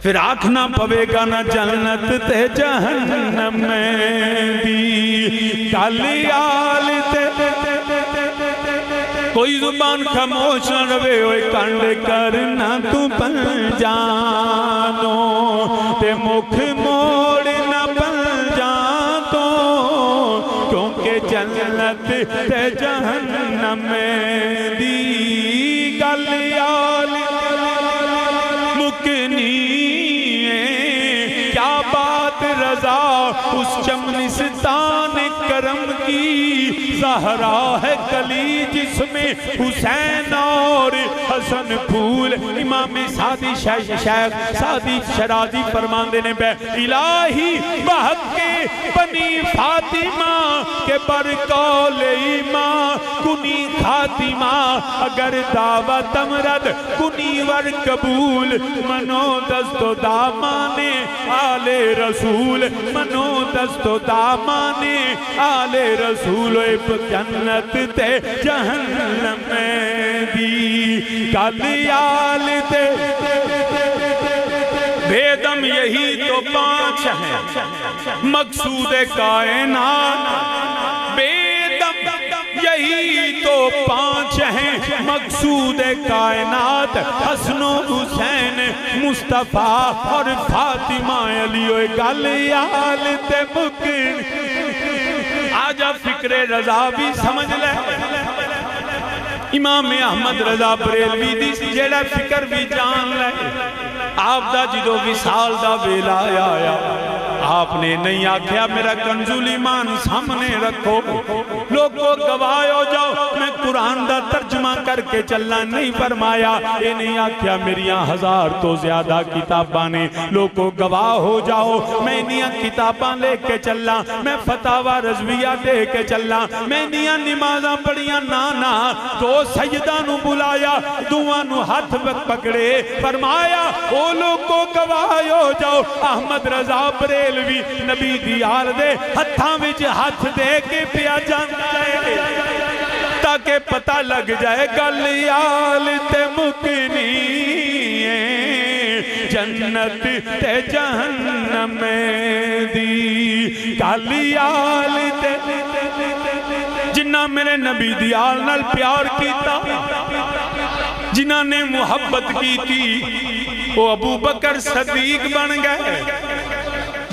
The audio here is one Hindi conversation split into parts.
फिर आखना पवेगा ना जन्नत ते जहन्नम दी गल याल ते कोई जुबान खामोश न रवे ओए कंड करना तू पल जानो ते मुख मोड़ न पल जातो क्योंकि जन्नत ते जहन्नम दी गल याल मुकनी क्या बात रजा उस चमनिस्तान करम की ज़हरा है कली जिसमें हुसैन और हसन फूल। इमाम सादी शेख सादी शराजी फरमाते ने बे इलाही बहके बनी फातिमा के बरकौल ईमा कुनी खातिमा अगर दावत अमरद कुनी वर कबूल मनो दस्तो दामाने आले रसूल मनो दस्तो दामाने आले रसूल जन्नत ते जहन्नम दी गल याल ते बेदम यही तो पांच हैं मकसूद कायनात बेदम यही तो पांच हैं मकसूद कायनात हसनो हुसैन मुस्तफा और फातिमा अली गल याल ते मुकिन आजा फिक्रे रजा भी समझ ले इमाम अहमद रजा बरेलवी दी जेड़ा फिक्र भी जान ले आप दा जिदो विसाल दा वेला आया आपने नहीं आख्या मेरा कंजुल ईमान सामने रखो लोगों गवाह जाओ मैं कुरान दा तर्जमा करके चलना नहीं फरमाया ये नहीं आख्या मेरिया 1000 तो ज्यादा किताबां ने लोगों गवाह हो जाओ मैं इनिया किताबां लेके चलना मैं फतावा रज़विया दे के चलना मैं इनिया नमाज़ां पढ़िया ना ना तो सजदा नु बुलाया दुआ नु हाथ पकड़े फरमाया ओ लोगों गवाह हो जाओ अहमद रजा बरेलवी नबी दी आल दे हत्थां विच हाथ दे के पिया जांदा है ताकि पता लग जाए गल याल ते मुकनी जन्नत ते जहन्नम दी गल याल ते जिन्ना मेरे नबी दी आल नाल प्यार कीता जिन्हां ने मुहब्बत की थी वो अबू बकर सदीक बन गए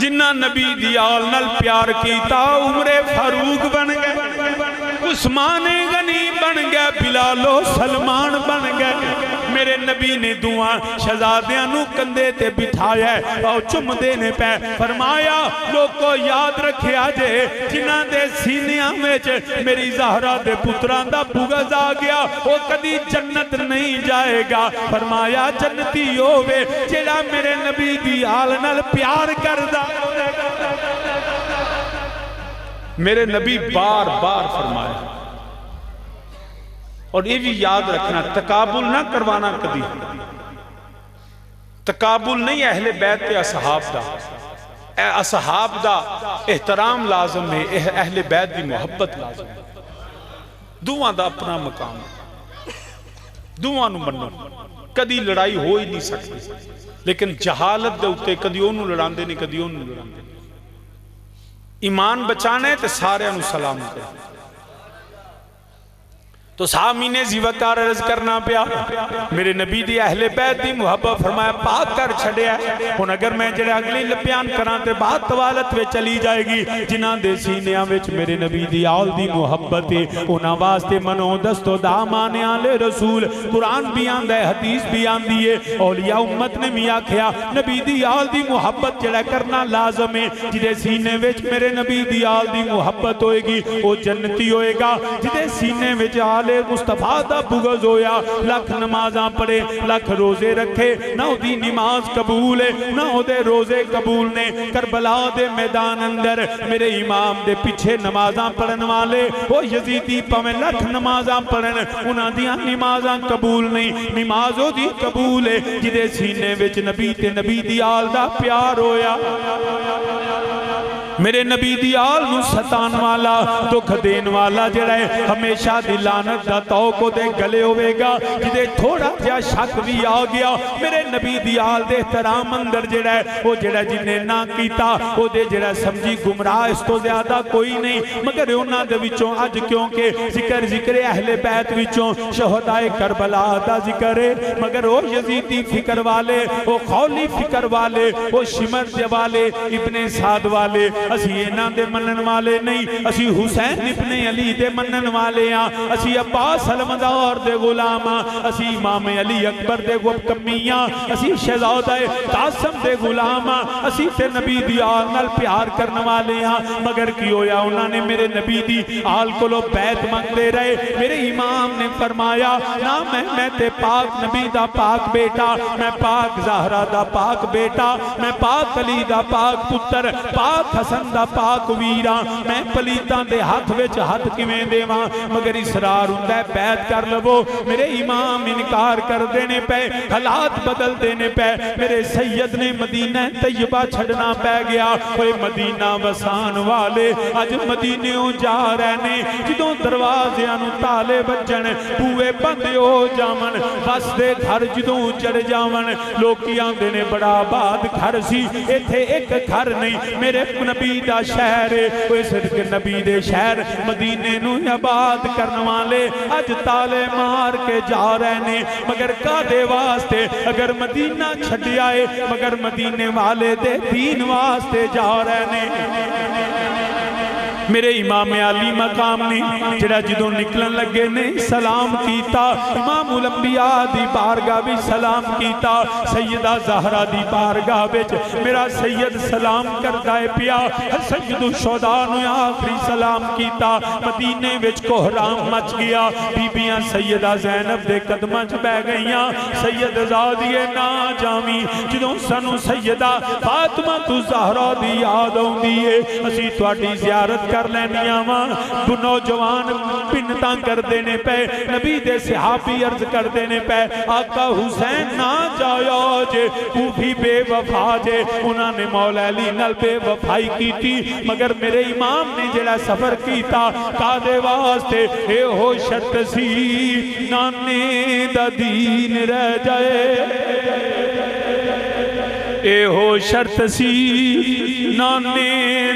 जिन्ना नबी दी आल नाल प्यार कीता उमरे फारूक बन गए उस्मान गनी बन गया बिलालो सलमान बन गए मेरे नबी ने दुआ शहजादियां नु कंधे ते बिठाया और चुमदे ने पै फरमाया लोगों याद रखिया जे जिन्हां दे सीनियां विच मेरी ज़हरा दे पुत्रां दा बुग़ज़ आ गया वो कदी जन्नत नहीं जाएगा फरमाया जन्नती होवे जेड़ा मेरे नबी दी आल नाल प्यार करदा मेरे नबी बार बार फरमाया और ये भी याद रखना तकाबुल ना करवाना कदी तकाबुल नहीं अहले बैत ते असहाब दा एहतराम लाजम है अहले बैत दी मोहब्बत लाजम है दुआ दा अपना मकाम दुआ नु मन्नो कदी लड़ाई हो ही नहीं सकती लेकिन जहालत दे उत्ते कदी ओनू लड़ांदे नहीं कदी ओनू लड़ांदे ईमान बचाने ते सारे नु सलाम करो तो सामी ने जीवकार अर्ज करना पिया मेरे नबी दी अहले बैत दी मुहब्बत फरमाया पाक कर छड़िया हुन अगर मैं जेड़े अगली बयान करां ते बात तवालत में चली जाएगी जिन्हां दे सीनियां विच मेरे नबी दी आल दी मुहब्बत है उन्हां वास्ते मनो दस्तो दामाने आले रसूल कुरान भी आंदा है हदीस भी आंदी है औलिया उम्मत ने भी आख्या नबी दी आल दी मुहब्बत जेड़ा करना लाजम है जिदे सीने विच मेरे नबी दी आल दी मुहब्बत होएगी वो जन्नती होएगा जिदे सीने विच मुस्तफा दा बुग़ज़ होया लख नमाज़ां पढ़े लख रोजे रखे ना उदी नमाज कबूल है ना उदे रोजे कबूल ने करबला दे मैदान अंदर मेरे इमाम दे पीछे नमाज़ां पढ़न वाले वो यजीदी भावें लख नमाज़ां पढ़न उन्हां दियां नमाज़ां कबूल नहीं नमाज ओदी कबूल है जिदे सीने विच नबी ते नबी दी आल दा प्यार होया मेरे नबी दी आल नूं सतान वाला दुख देन वाला जिहड़ा है हमेशा दी लानत दा तौक ओहदे गले होवेगा। जिदे थोड़ा जिहा शक भी आ गया मेरे नबी दी आल दे एहतराम अंदर जिहड़ा है वो जिहड़ा जिन्ने ना कीता ओहदे जिहड़ा समझी गुमराह इस तो ज्यादा कोई नहीं। मगर उन्हां दे विचों अज क्योंकि जिक्र अहले बैत विचों शहदाए करबला दा जिक्र है, मगर वो यजीदी फिक्र वाले, वो खौली फिक्र वाले, वो शिमर वाले, इब्ने साद वाले असी इन्हां दे मनन वाले नहीं। असी हुसैन इब्ने अली दे मनन वाले हां। असी अब्बास अलमदार दे गुलाम हां। असी इमाम अली अकबर दे कमी हां। असी शहजादा कासिम दे गुलाम हां। असी ते नबी दी आल नाल प्यार करने वाले हां। मगर की होया उन्होंने मेरे नबी दी आल कोलों बैत मंगते रहे। मेरे इमाम ने फरमाया ना मैं ते पाक नबी दा पाक बेटा, मैं पाक ज़हरा दा पाक बेटा, मैं पाक अली दा पाक पुत्र, पाक हसन दा पाक वीरा, मैं पलीतां दे हाथ विच हाथ किवें देवां। मगर इसरार हुंदा बैत कर लवो। मेरे इमाम इनकार कर देने पे, हालात बदल देने पे मेरे सैयद ने मदीना तैयबा छड़ना पै गया। कोई मदीना वसान वाले अज मदीनेओं जा रहे ने। जदों दरवाज़िआं नूं ताले बजण, बूए बंद हो जावन, बस दे घर जदों उजड़ जावन, लोकी आंदे ने बड़ा आबाद घर सी, इत्थे एक घर नहीं। मेरे नबी दा शहर है, सिर्फ नबी दे शहर मदीने नूं आबाद करने वाले अज ताले मार के जा रहे ने। मगर कादे वास्ते? अगर मदीना छड्डिया है, मगर मदीने वाले दे दीन वास्ते जा रहे ने। मेरे इमाम आली मकाम ने जिहड़ा जदों निकलन लगे ने सलाम कीता, इमामुल अंबिया दी बारगाह विच सलाम कीता, सैयदा ज़हरा दी बारगाह विच मेरा सैयद सलाम करदा है पिया। सैयदुल शुहदा ने आखिरी सलाम कीता। मदीने विच कोहराम मच गया। बीबियां सैयदा ज़ैनब दे कदमां च बह गईयां। सैयद ज़ादिए ना जावी, जदों सानू सैयदा फातिमा तू ज़हरा दी याद आउंदी है, असीं तुहाडी ज़ियारत कर लैनियां वां। नौजवान पिन्नतां कर देने पे, नबी दे सहाबी अर्ज कर देने पे आका हुसैन ना जाया जे, कूफी बेवफा जे, उन्होंने मौला अली नाल बेवफाई की। मगर मेरे इमाम ने जिहड़ा सफर कीता कादे वास्ते? ए हो शर्त सी नाने दा दीन रह जाए, ए हो शर्त सी नाने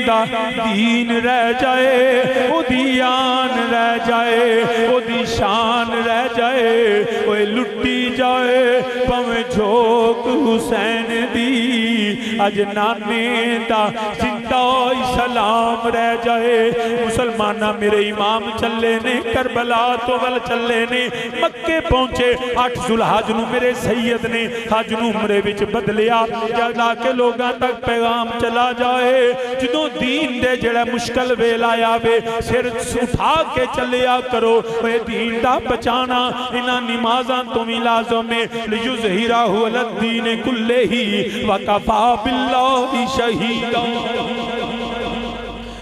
दा दीन रह जाए, ओदी आन रह जाए, ओदी शान रह जाए, ओए लुटी जाए पवे झोंक हुसैन दी, अज नाने दा जिंदा सलाम रह जाए। मुसलमाना मेरे इमाम चले ने करबला तो वल चले ने, मक्के पहुंचे 8 जुलहज नूं मेरे सैयद ने हज नूं उमरे विच बदलिया जाके लोगों तक पैगाम चला जाए। जदों दीन दे जिहड़ा मुश्किल वेला आवे सिर उठा के चलिया करो। ओए दीन दा बचाना इन्हां नमाज़ां तो भी लाज़िम है। लियुज़हिरहु अलद्दीन कुल्लिही वकफ़ा बिल्लाहि शहीदा।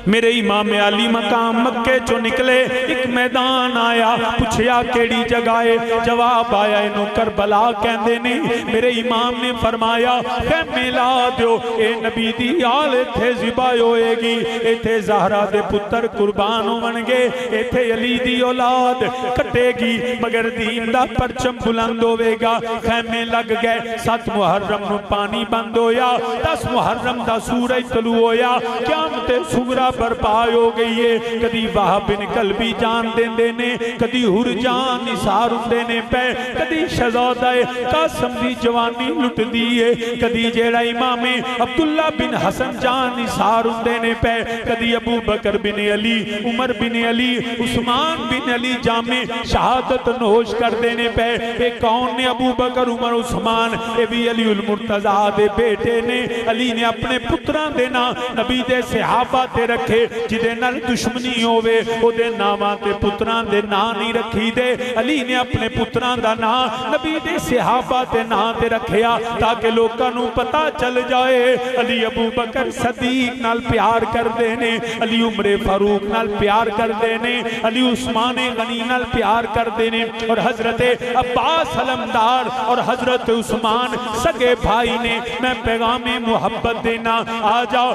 मेरे इमाम आली मकाम मक्के चो निकले, एक मैदान आया, पूछया केड़ी जगह है? जवाब आया इनू करबला कहंदे ने। मेरे इमाम ने फरमाया खैमे ला दो, ए नबी दी आल इत्थे ज़िबा होएगी, इत्थे ज़हरा दे पुत्र कुर्बान होवणगे, इत्थे अली दी औलाद कटेगी, मगर दीन दा परचम बुलंद होवेगा। खैमे लग गए। 7 मुहर्रम नूं पानी बंद होया, 10 मुहर्रम दा सूरज तलू होया, क़यामत सुगरा बर्पा हो गई है। कदी वाह बिन कलबी जान देंदे ने, कदी हुर जान निसार हुंदे ने पे, कदी शहजादा कासिम दी जवानी लुटदी है, कदी जेड़ा इमाम अब्दुल्ला बिन हसन जान निसार हुंदे ने पे, कदी अबू बकर बिन अली, उमर बिन अली, उस्मान बिन अली जामे शहादत नोश कर देने पे। ये कौन ने? अबू बकर, उमर, उस्मान, ये भी अली उल मुर्तजा दे बेटे ने। अली ने अपने पुत्रां दे नां नबी दे सहाबा ते रखे रखे, जिदे नाल दुश्मनी होवे ओदे नावां ते पुत्रां दे नां नहीं रखी दे। अली ने अपने पुत्रां दा नां नबी दे सहाबा दे नां ते रखिया ताकि लोकां नूं पता चल जाए अली अबू बकर सदीक नाल प्यार करदे ने, अली उमरे फारूक नाल प्यार करदे ने, अली उस्मान गनी नाल प्यार करदे ने, और हजरत अब्बास अलमदार और हजरत उस्मान सगे भाई ने। मैं पैगामे मुहब्बत देना, आ जाओ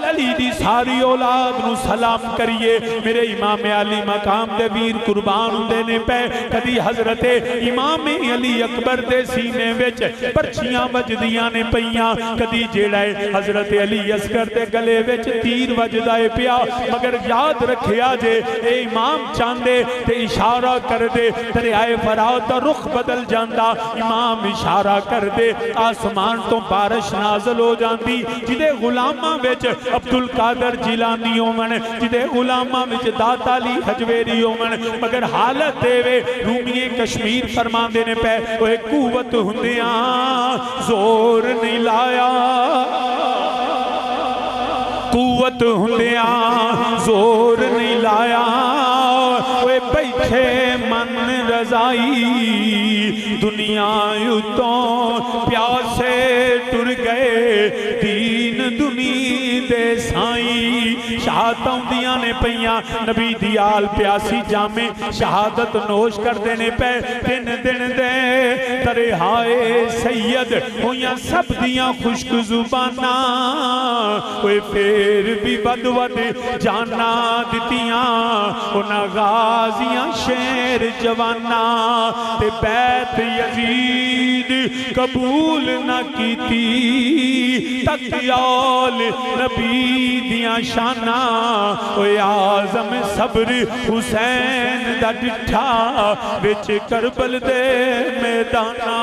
अली दी सारी औलाद नूं सलाम करिए। मेरे इमाम अली मकाम दे वीर कुर्बान हुंदे ने पे। कदी हजरत इमाम अली अकबर दे सीने विच पर्चियां वजदियां ने पईयां, कदी जेड़ा हजरत अली असगर दे गले विच तीर वजदा है पिया। मगर याद रखिया जे ए इमाम चांदे ते इशारा कर दे, दरियाए फरात दा रुख बदल जांदा। इमाम इशारा कर दे, आसमान तो बारिश नाज़िल हो जाती। जिदे गुलामां विच अब्दुल कादर जिलानी होवन, जिदे गुलामां विच दाता अली हजवेरी होवन, मगर हालत देवे रूमीए कश्मीर फरमांदे ने पे ओए कुवत हुंदियां जोर नहीं लाया, कुवत हुंदियां जोर नहीं लाया। ओए बैठे मन रजाई दुनिया उतों प्यासे टुर गए दीन दुनी दे साई। शहादत आउंदियां ने पईयां, नबी दी आल प्यासी जामे शहादत नोश करदे ने पे। दिन दिन दे तरिहाए सैयद होइयां सब दियां खुश्क जुबाना, ओए फिर भी बद वद जाना दितियां उन्हां गाजियां शेर जवाना। ते बैत यजीद कबूल न कीती तकियाल नबी दियां शाना। ओए आज़म सब्र हुसैन दा डिठा विच करबल दे मैदाना।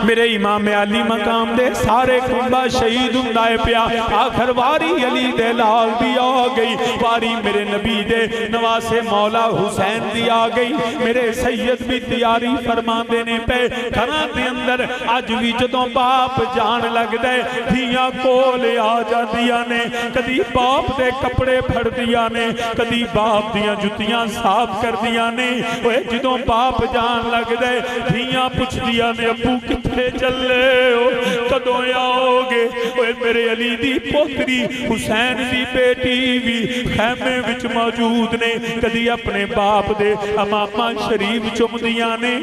मेरे इमाम अली मकाम दे सारे कुंबा शहीद हुंदा है पिया। आखिर वारी अली दे लाल दी आ गई, वारी मेरे नबी दे नवासे मौला हुसैन दी आ गई। मेरे सैयद भी तैयारी फरमांदे ने पे। घरां दे अंदर अज भी जदों बाप जान लगदा है धीआं कोल आ जांदियां ने, कदी बाप दे कपड़े फड़दियां ने, कदी बाप दियां जुत्तियां साफ करदियां ने। ओए जदों बाप जान लगदा है धीआं पुछदियां ने अब्बू किथे चले हो, कदों आओगे। ओए मेरे अली दी पोतरी हुसैन दी बेटी भी खैमे विच मौजूद ने, कदी अपने बाप दे अमामा शरीफ चुमदियां ने,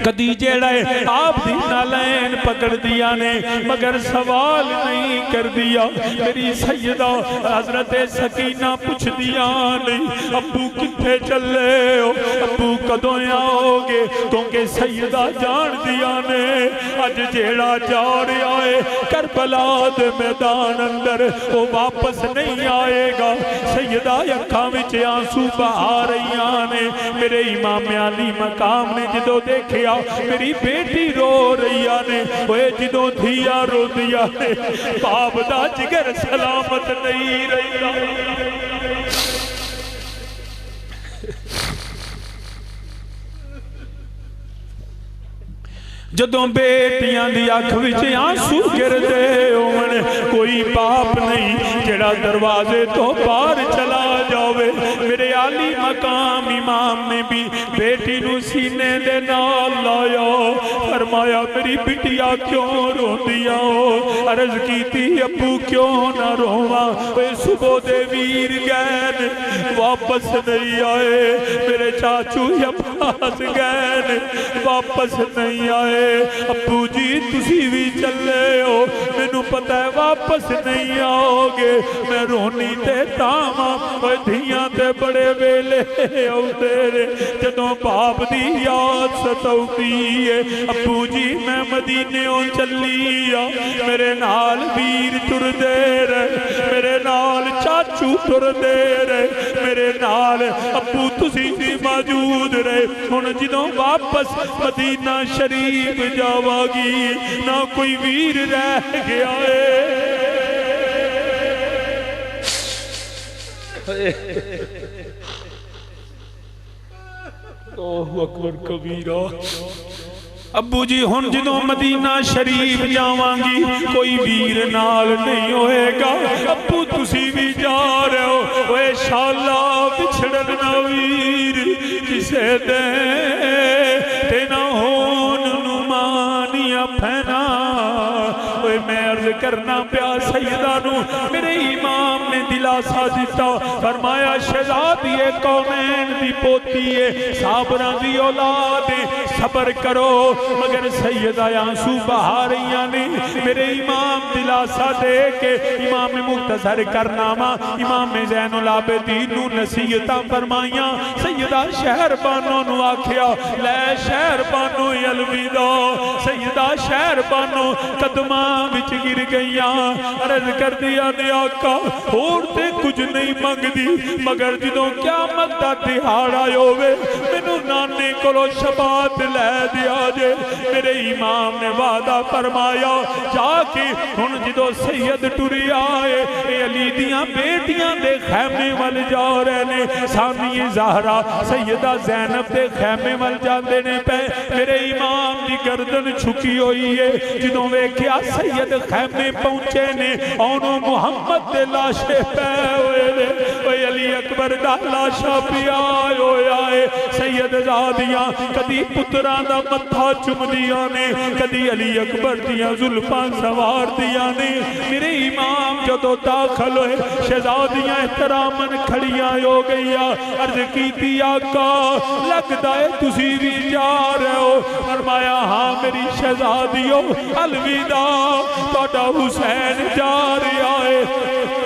कदी जेड़ा आप दी नालैन पकड़ दिया ने, मगर सवाल नहीं कर दिया। मेरी सैयदा हजरत सकीना पुछ दिया नहीं अब्बू किथे चले हो, अब्बू कदों आओगे। क्योंकि सैयदा जान दिया ने अज जेड़ा जा रहा है करबला दे मैदान अंदर वो वापस नहीं आएगा। सैयदा अखां विच आंसू बहा रही ने। मेरे इमाम अली मकाम ने जदों देखिया मेरी बेटी रो रही ने, ओए जदों धिया रोदिया ने बाप दा जिगर सलामत नहीं रहिंदा। जदों बेटियां दी अख विच आंसू गिरदे होवन, कोई बाप नहीं जेड़ा दरवाजे तो बाहर चला जावे। मेरे आली मकाम इमाम ने भी बेटी नू सीने दे नाल लाया, फरमाया मेरी बिटिया क्यों रोंदिया हो। अर्ज कीती अब्बू क्यों ना रोवा, सुबह दे वीर गए वापस नहीं आए, मेरे चाचू अब्बास गए वापस नहीं आए। अब्बू जी तुसी भी चले हो, मैनू पता है वापस नहीं आओगे। मैं रोनी ते तामा धियां ते बड़े वेले आउंदे ने जदों बाप दी याद सताउंदी है। अब्बू जी मैं मदीने चली आ, मेरे नाल वीर टुरदे रहे, मेरे नाल चाचू टुरदे रहे, मेरे नाल अब्बू तुसी भी मौजूद रहे। हुण जदों वापस मदीना शरीफ जावागी ना कोई वीर रह गया है। अकबर कबीरा अबू जी हुण जदों मदीना शरीफ जावांगी कोई वीर नाल नहीं होएगा। अबू तुसी भी जा रहे हो, ओए शाला बिछड़न ना वीर किसे दे ते ना होन नुमानिया फैना। ओए मैं अर्ज करना प्या सैयदा नू मेरे इमाम ने दिलासा दिता, फरमाया शहजादी कौनैन दी पोती है, साबरा दी औलाद है, सबर करो। मगर सैयदा आंसू बहा रही ने। मेरे इमाम दिलासा दे के इमाम मुख्तसर करनामा इमाम ज़ैनुल आबिदीन नू नसीहतां फरमाइयां। सैयदा शहर बानो नू आखिया लै शहर बानो अलविदा। सैयदा शहर बानो कदमां विच गिर गईयां, अर्ज कर दिया ने आका होर ते कुछ नहीं मंगदी, मगर जदों क़यामत दा दिहाड़ा होवे मैनू नाने कोलों शबात लै दिया जे। मेरे इमाम ने वादा फरमाया जाके हुण जदों सैयद टुरिया है अली दियां बेटियां दे खैमे वल जा रहे ने। सानी ज़हरा सैयदा ज़ैनब दे खैमे वल जांदे ने पे। मेरे इमाम दी गर्दन झुकी हुई है। जदों वेख्या सैयद खैमे पहुंचे ने ओनों मुहम्मद दे लाशे पै होए ने। ओए अली अकबर दा लाशा पिया होया है। सैयद ज़ादियां कदी पुत्रां दा मत्था चुमदियां ने, कदी अली अकबर दियां जुल्फां सवार दियां ने। मेरे इमाम जदों दाखल होए शहजादियां एहतरामन खड़ियां हो गईयां। अर्ज कीती आका लगदा है तुसी भी जा रहे हो। फरमाया हाँ मेरी शहजादियों अलविदा, तुहाडा हुसैन जा रहा है।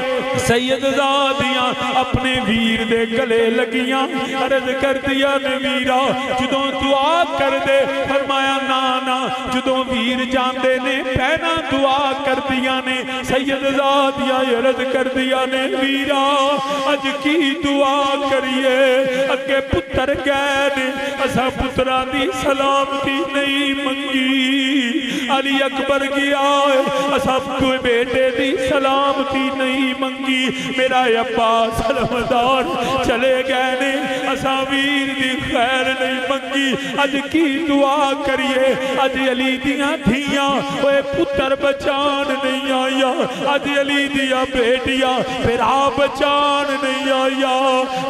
सैयदजादियां अपने वीर दे गले लगियां, अर्ज कर दिया ने वीरा जदों दुआ कर दे। फरमाया ना ना जदों वीर जांदे ने भैना दुआ कर दिया ने। सैयदजादियां अर्ज कर दिया ने वीरा अज की दुआ करिए, अगे पुत्र गए ने असा पुत्रा दी सलामती नहीं मंगी। अली अकबर गया असा कोई बेटे दी सलामती नहीं मंगी। मेरा अब्बा सलमदार चले गए ने असा वीर दी खैर नहीं मंगी। अज की दुआ करिए, अज अली दियां धियां ओए पुत्र बचान नहीं आया, अज अली दिया बेटियां फिरा बचान नहीं आया।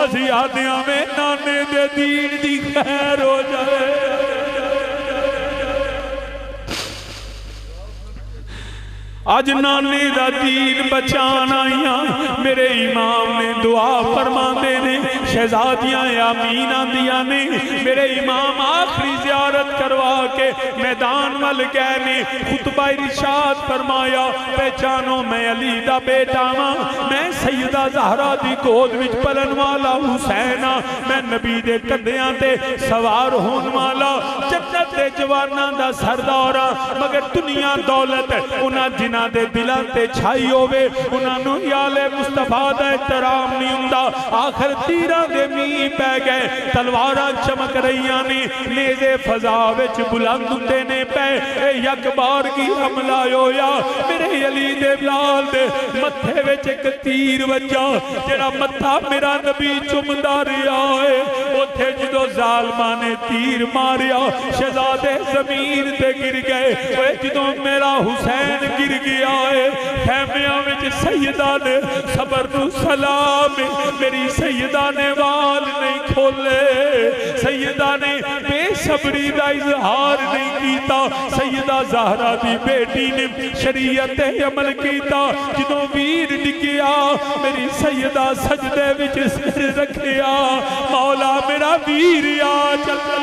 असी आदे में नाने दे दीन दी खैर हो जाए। अज नाने दा दीन बचान आईया। मेरे इमाम ने दुआ फरमाते ने शहजादियां आमीन आंदियां ने। मेरे इमाम आखिरी ज़ियारत करवा के मैदान वल गए ने। खुतबा इरशाद फरमाया पहचानो मैं अली दा बेटा वां, मैं सैयदा ज़हरा दी गोद विच पलन वाला हुसैन आ। मैं नबी दे कंधियां ते सवार होने वाला जन्नत दे जवानां दा सरदार आ। मगर दुनिया दौलत उन्हां जिन्हां दे दिलां ते छाई होवे उन्हां नूं याले मुस्तफा दा एहतराम नहीं हुंदा। आखिर तीरां दे मींह पै गए, तलवारां चमक रहीआं ने, नेज़े फज़ा विच बुलंद हुंदे ने पे। यक बार की हमला होया मेरे अली दे लाल दे मत्थे विच एक तीर वज्जा, जेड़ा मत्था मेरा नबी चुमदा रहा है। उत्थे जदों ज़ालिमां ने तीर मारिया शहजादे ज़मीन ते गिर गए। जदों मेरा हुसैन गिर गया है खैमियां विच सैयदा ने सबर नू सलाम, मेरी सैयदा ने वाल नहीं खोले, सैयदा ने बेसबरी का इजहार नहीं किया। सैयदा ज़हरा दी बेटी ने शरीयत अमल किया। जदों वीर डिगिया मेरी सैयदा सजदे विच सिर रखिया, मौला मेरा वीर आ चला।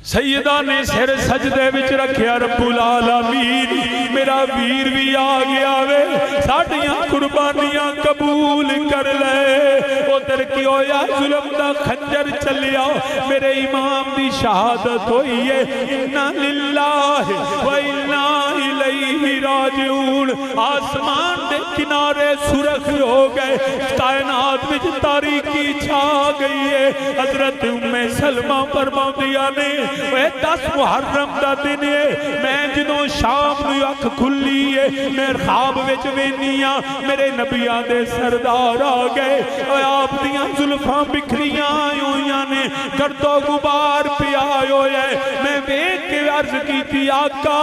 सैयदा ने सिर सजदे विच रखिया, रब्बुल आलमीन मेरा वीर भी आ गया वे, साडियां कुर्बानियां कबूल कर ले। उधर की होया जुल्म दा खंजर चलिया, मेरे इमाम दी शहादत होई है। इन्ना लिल्लाहि व इन्ना इलैहि राजिऊन। आसमान दे किनारे सुरख हो गए, कायनात विच तारीकी छा गई है। हजरत उम्मे सलमा फरमाउंदियां ने 10 मुहर्रम का दिन है, मैं जदों शाम नूं अख खुली है मैं ख्वाब विच वेखनी आ मेरे नबियां दे सरदार आ गए। आप दियां जुल्फां बिखरियां होइयां ने, गर्दो गुबार पिया होया है। मैं देख के अर्ज की थी आका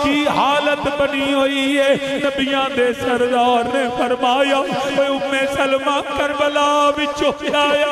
की हालत बनी हुई है। नबियां दे सरदार ने फरमाया उम्मे सलमा करबला विचों आया।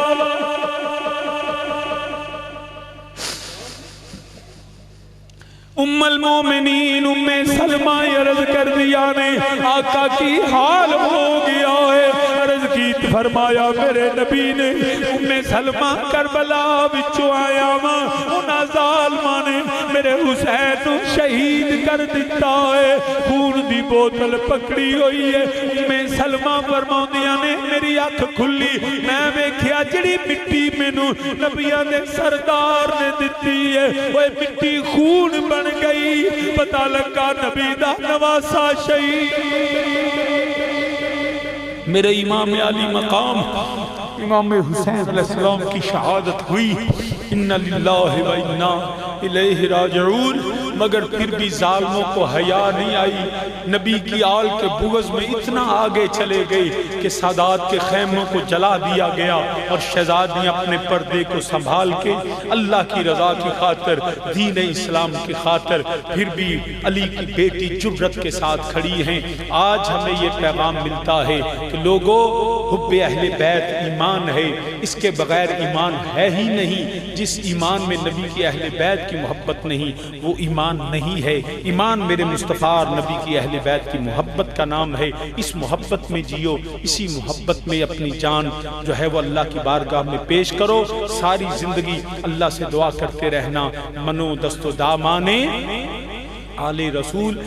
उम्मुल मोमिनीन उम्मे सलमा अर्ज कर दिया ने आका की हाल हो गया है। अर्ज की फरमाया मेरे नबी ने उम्मे सलमा करबला विचों आया वा, उन्हां जालिमां ने मेरे हुसैन को शहीद कर दिता है। खून दी बोतल पकड़ी हुई है। उम्मे सलमा फरमाउंदियां ने मेरी अख खुली, मैं वेख्या जिहड़ी मिट्टी मैनू नबियां दे सरदार ने दिती है ओए मिट्टी खून बन गई। पता लगा नबी दा नवासा शहीद। मेरे इमाम आली मकाम इमाम हुसैन अलैहिस्सलाम की शहादत हुई। इन्ना लिल्लाहि व इन्ना इलैहि राजिऊन। मगर फिर भी जालिमों को हया नहीं आई। नबी की आल के बुग़्ज़ में इतना आगे चले गए कि सादात के खैमों को जला दिया गया और शहजादियाँ अपने पर्दे को संभाल के अल्लाह की रज़ा की खातिर, दीन इस्लाम की खातिर फिर भी अली की बेटी जुर्रत के साथ खड़ी हैं। आज हमें ये पैगाम मिलता है कि लोगों, हुब्बे अहले बैत ईमान है, इसके बगैर ईमान है ही नहीं। जिस ईमान में नबी की अहले बैत की मोहब्बत नहीं वो ईमान नहीं है। ईमान मेरे मुस्तफ़ा नबी की अहले बैत की मोहब्बत का नाम है। इस मोहब्बत में जियो, इसी मोहब्बत में अपनी जान जो है वो अल्लाह की बारगाह में पेश करो। सारी जिंदगी अल्लाह से दुआ करते रहना, मनो दस्तो दामाने आले रसूल।